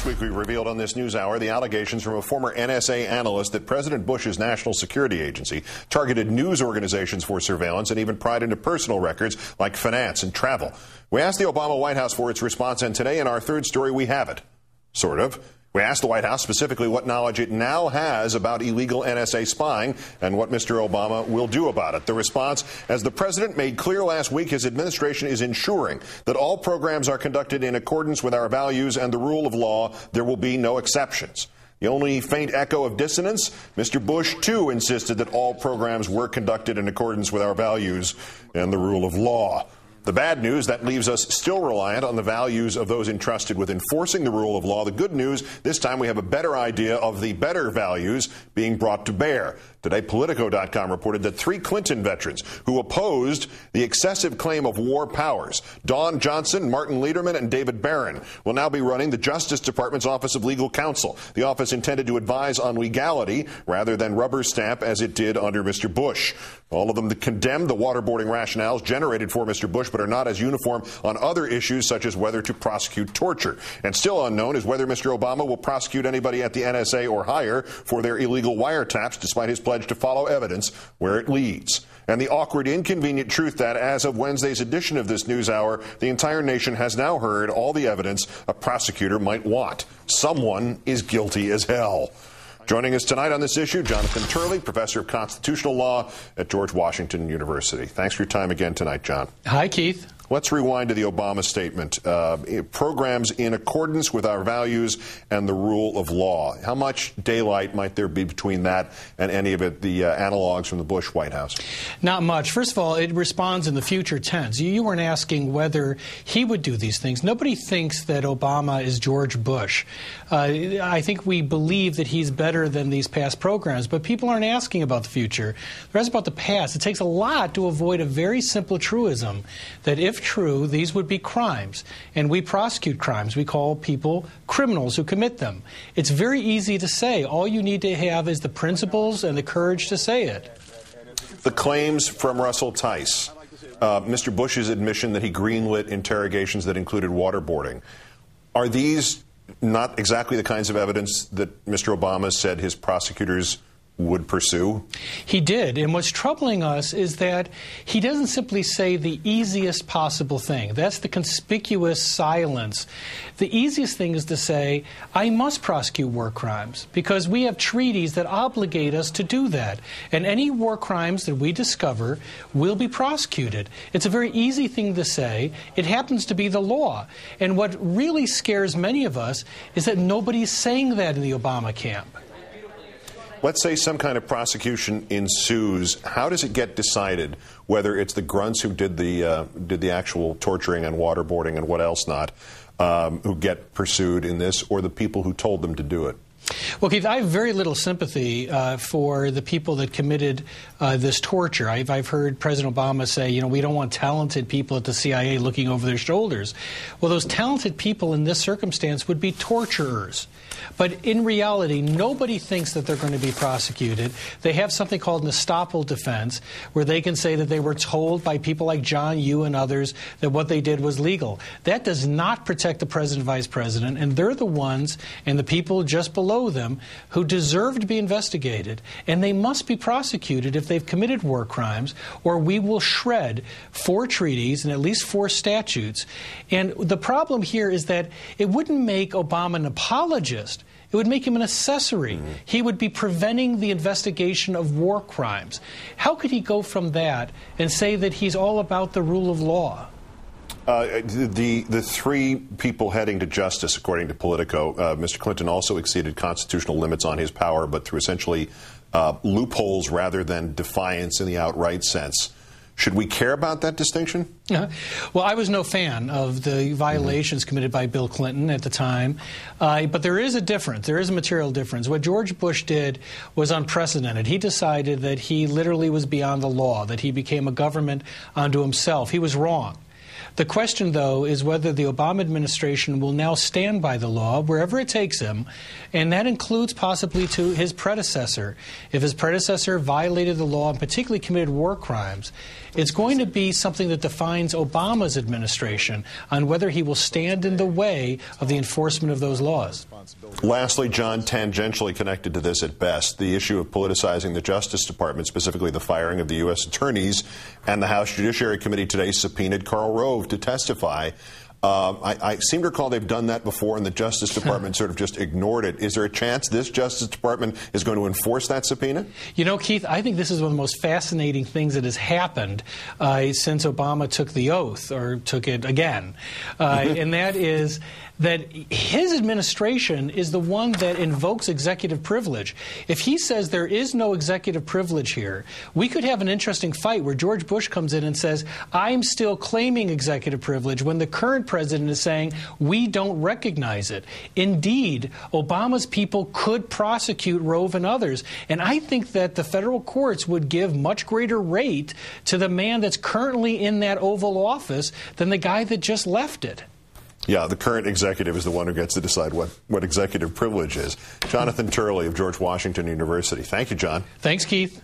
Last week, we revealed on this news hour the allegations from a former NSA analyst that President Bush's National Security Agency targeted news organizations for surveillance and even pried into personal records like finance and travel. We asked the Obama White House for its response, and today in our third story, we have it. Sort of. We asked the White House specifically what knowledge it now has about illegal NSA spying and what Mr. Obama will do about it. The response, as the president made clear last week, his administration is ensuring that all programs are conducted in accordance with our values and the rule of law. There will be no exceptions. The only faint echo of dissonance, Mr. Bush, too, insisted that all programs were conducted in accordance with our values and the rule of law. The bad news, that leaves us still reliant on the values of those entrusted with enforcing the rule of law. The good news, this time we have a better idea of the better values being brought to bear. Today, Politico.com reported that 3 Clinton veterans who opposed the excessive claim of war powers, Don Johnson, Martin Lederman, and David Barron, will now be running the Justice Department's Office of Legal Counsel. The office intended to advise on legality rather than rubber stamp as it did under Mr. Bush. All of them condemned the waterboarding rationales generated for Mr. Bush, but are not as uniform on other issues such as whether to prosecute torture. And still unknown is whether Mr. Obama will prosecute anybody at the NSA or higher for their illegal wiretaps, despite his pledge to follow evidence where it leads. And the awkward, inconvenient truth that, as of Wednesday's edition of this news hour, the entire nation has now heard all the evidence a prosecutor might want. Someone is guilty as hell. Joining us tonight on this issue, Jonathan Turley, professor of constitutional law at George Washington University. Thanks for your time again tonight, John. Hi, Keith. Let's rewind to the Obama statement. Programs in accordance with our values and the rule of law. How much daylight might there be between that and any of the analogs from the Bush White House? Not much. First of all, it responds in the future tense. You weren't asking whether he would do these things. Nobody thinks that Obama is George Bush. I think we believe that he's better than these past programs, but people aren't asking about the future. They're asking about the past. It takes a lot to avoid a very simple truism that if true, these would be crimes. And we prosecute crimes. We call people criminals who commit them. It's very easy to say. All you need to have is the principles and the courage to say it. The claims from Russel Tice, Mr. Bush's admission that he greenlit interrogations that included waterboarding, are these not exactly the kinds of evidence that Mr. Obama said his prosecutors would pursue? He did. And what's troubling us is that he doesn't simply say the easiest possible thing. That's the conspicuous silence. The easiest thing is to say, I must prosecute war crimes because we have treaties that obligate us to do that. And any war crimes that we discover will be prosecuted. It's a very easy thing to say. It happens to be the law. And what really scares many of us is that nobody's saying that in the Obama camp. Let's say some kind of prosecution ensues. How does it get decided whether it's the grunts who did the actual torturing and waterboarding and what else not who get pursued in this, or the people who told them to do it? Well, Keith, I have very little sympathy for the people that committed this torture. I've heard President Obama say, you know, we don't want talented people at the CIA looking over their shoulders. Well, those talented people in this circumstance would be torturers. But in reality, nobody thinks that they're going to be prosecuted. They have something called an estoppel defense, where they can say that they were told by people like John Yoo and others that what they did was legal. That does not protect the president and vice president, and they're the ones and the people just below them who deserve to be investigated, and they must be prosecuted if they've committed war crimes, or we will shred 4 treaties and at least 4 statutes. And the problem here is that it wouldn't make Obama an apologist. It would make him an accessory. He would be preventing the investigation of war crimes. How could he go from that and say that he's all about the rule of law? The 3 people heading to justice, according to Politico, Mr. Clinton also exceeded constitutional limits on his power, but through essentially loopholes rather than defiance in the outright sense. Should we care about that distinction? Well, I was no fan of the violations committed by Bill Clinton at the time. But there is a difference. There is a material difference. What George Bush did was unprecedented. He decided that he literally was beyond the law, that he became a government unto himself. He was wrong. The question, though, is whether the Obama administration will now stand by the law wherever it takes him, and that includes possibly to his predecessor. If his predecessor violated the law and particularly committed war crimes, It's going to be something that defines Obama's administration on whether he will stand in the way of the enforcement of those laws. Lastly, John, tangentially connected to this at best, the issue of politicizing the Justice Department, specifically the firing of the U.S. attorneys, and the House Judiciary Committee today subpoenaed Karl Rove to testify. I seem to recall they've done that before, and the Justice Department sort of just ignored it. Is there a chance this Justice Department is going to enforce that subpoena? You know, Keith, I think this is one of the most fascinating things that has happened since Obama took the oath, or took it again, and that is that his administration is the one that invokes executive privilege. If he says there is no executive privilege here, we could have an interesting fight where George Bush comes in and says, I'm still claiming executive privilege, when the current president is saying, we don't recognize it. Indeed, Obama's people could prosecute Rove and others, and I think that the federal courts would give much greater weight to the man that's currently in that Oval Office than the guy that just left it. Yeah, the current executive is the one who gets to decide what executive privilege is. Jonathan Turley of George Washington University. Thank you, John. Thanks, Keith.